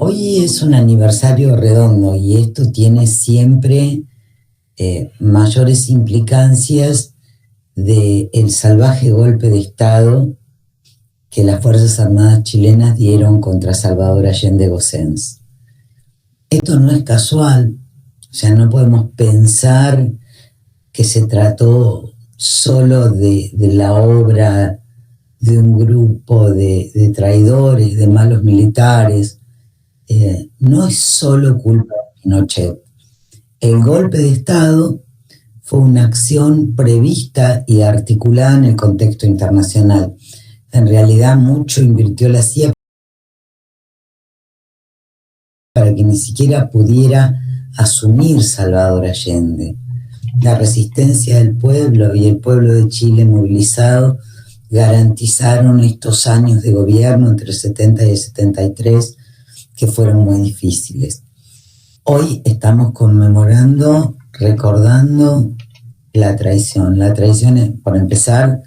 Hoy es un aniversario redondo y esto tiene siempre mayores implicancias del salvaje golpe de Estado que las Fuerzas Armadas chilenas dieron contra Salvador Allende Gossens. Esto no es casual, o sea, no podemos pensar que se trató solo de la obra de un grupo de traidores, de malos militares. No es solo culpa de Pinochet. El golpe de Estado fue una acción prevista y articulada en el contexto internacional. En realidad mucho invirtió la CIA para que ni siquiera pudiera asumir Salvador Allende. La resistencia del pueblo y el pueblo de Chile movilizado garantizaron estos años de gobierno entre el 70 y el 73 que fueron muy difíciles. Hoy estamos conmemorando, recordando la traición. La traición es, por empezar,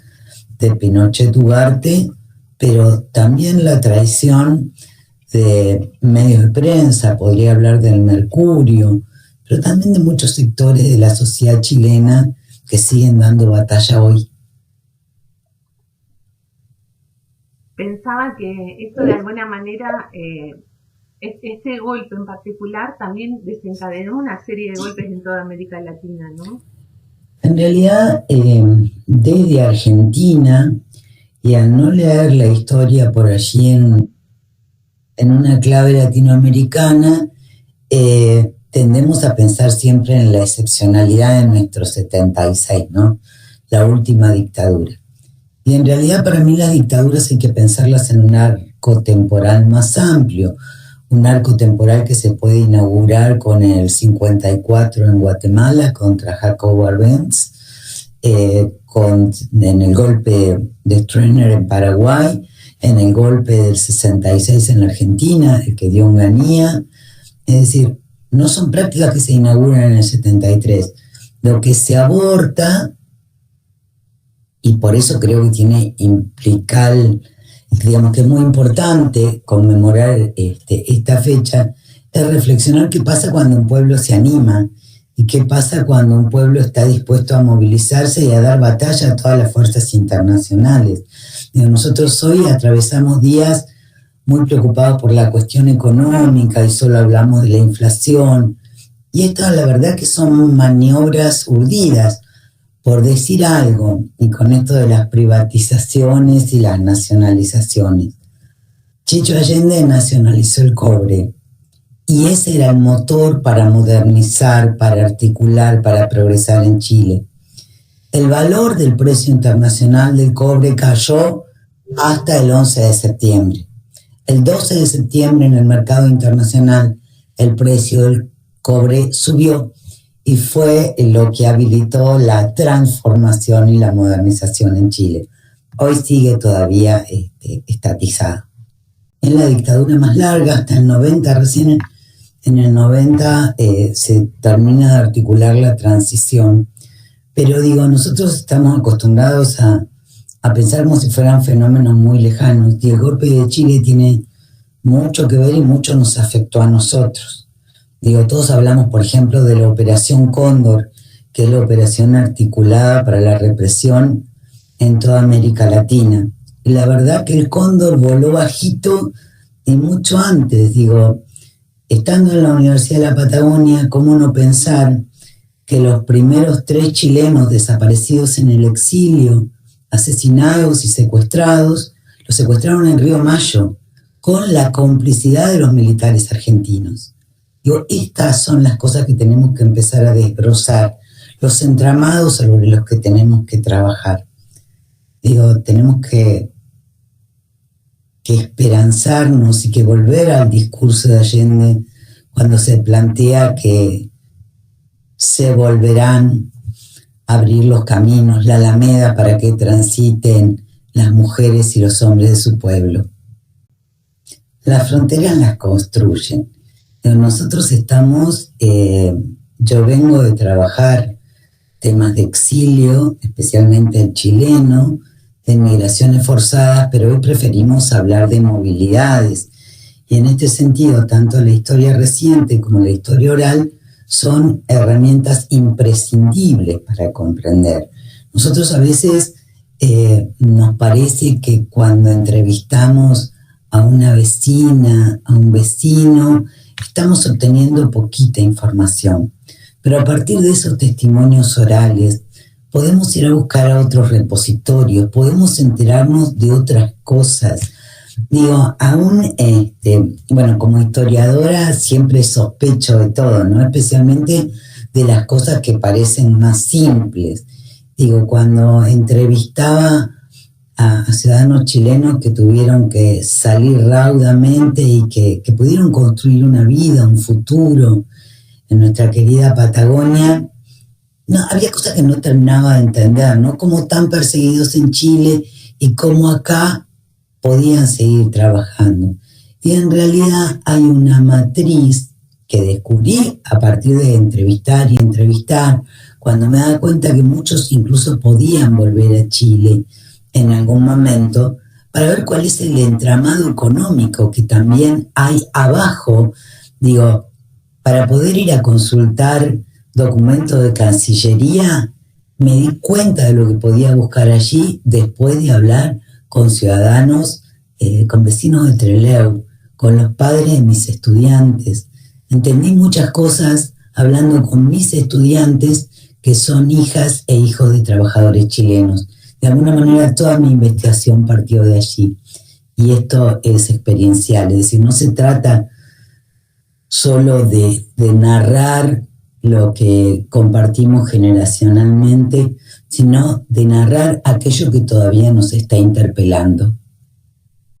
de Pinochet Ugarte, pero también la traición de medios de prensa, podría hablar del Mercurio, pero también de muchos sectores de la sociedad chilena que siguen dando batalla hoy. Pensaba que esto de alguna manera, este golpe en particular también desencadenó una serie de golpes en toda América Latina, ¿no? En realidad, desde Argentina, y al no leer la historia por allí en una clave latinoamericana, tendemos a pensar siempre en la excepcionalidad de nuestro 76, ¿no? La última dictadura. Y en realidad para mí las dictaduras hay que pensarlas en un arco temporal más amplio, un arco temporal que se puede inaugurar con el 54 en Guatemala contra Jacobo Arbenz, en el golpe de Stroessner en Paraguay, en el golpe del 66 en la Argentina, el que dio Onganía. Es decir, no son prácticas que se inauguran en el 73. Lo que se aborta, y por eso creo que tiene implicar, digamos que es muy importante conmemorar esta fecha, es reflexionar qué pasa cuando un pueblo se anima y qué pasa cuando un pueblo está dispuesto a movilizarse y a dar batalla a todas las fuerzas internacionales. Nosotros hoy atravesamos días muy preocupados por la cuestión económica y solo hablamos de la inflación. Y estas, la verdad, que son maniobras urdidas, por decir algo, y con esto de las privatizaciones y las nacionalizaciones. Chicho Allende nacionalizó el cobre, y ese era el motor para modernizar, para articular, para progresar en Chile. El valor del precio internacional del cobre cayó hasta el 11 de septiembre. El 12 de septiembre en el mercado internacional el precio del cobre subió y fue lo que habilitó la transformación y la modernización en Chile. Hoy sigue todavía estatizado. En la dictadura más larga, hasta el 90, recién en el 90 se termina de articular la transición. Pero digo, nosotros estamos acostumbrados a pensar como si fueran fenómenos muy lejanos, y el golpe de Chile tiene mucho que ver y mucho nos afectó a nosotros. Digo, todos hablamos, por ejemplo, de la Operación Cóndor, que es la operación articulada para la represión en toda América Latina. Y la verdad que el Cóndor voló bajito y mucho antes. Digo, estando en la Universidad de la Patagonia, ¿cómo no pensar que los primeros 3 chilenos desaparecidos en el exilio, asesinados y secuestrados, los secuestraron en Río Mayo, con la complicidad de los militares argentinos? Digo, estas son las cosas que tenemos que empezar a desbrozar, los entramados sobre los que tenemos que trabajar. Digo, tenemos que esperanzarnos y que volver al discurso de Allende cuando se plantea que se volverán a abrir los caminos, la alameda, para que transiten las mujeres y los hombres de su pueblo. Las fronteras las construyen. Nosotros estamos, yo vengo de trabajar temas de exilio, especialmente el chileno, de migraciones forzadas, pero hoy preferimos hablar de movilidades. Y en este sentido, tanto la historia reciente como la historia oral son herramientas imprescindibles para comprender. Nosotros a veces nos parece que cuando entrevistamos a una vecina, a un vecino, estamos obteniendo poquita información. Pero a partir de esos testimonios orales, podemos ir a buscar a otros repositorios, podemos enterarnos de otras cosas. Digo, aún, bueno, como historiadora siempre sospecho de todo, ¿no? Especialmente de las cosas que parecen más simples. Digo, cuando entrevistaba a ciudadanos chilenos que tuvieron que salir raudamente y que pudieron construir una vida, un futuro en nuestra querida Patagonia, no, había cosas que no terminaba de entender, ¿no? Cómo tan perseguidos en Chile y cómo acá podían seguir trabajando. Y en realidad hay una matriz que descubrí a partir de entrevistar y entrevistar, cuando me daba cuenta que muchos incluso podían volver a Chile en algún momento, para ver cuál es el entramado económico que también hay abajo. Digo, para poder ir a consultar documentos de Cancillería, me di cuenta de lo que podía buscar allí después de hablar con ciudadanos, con vecinos de Trelew, con los padres de mis estudiantes. Entendí muchas cosas hablando con mis estudiantes que son hijas e hijos de trabajadores chilenos. De alguna manera toda mi investigación partió de allí. Y esto es experiencial, es decir, no se trata solo de narrar lo que compartimos generacionalmente, sino de narrar aquello que todavía nos está interpelando.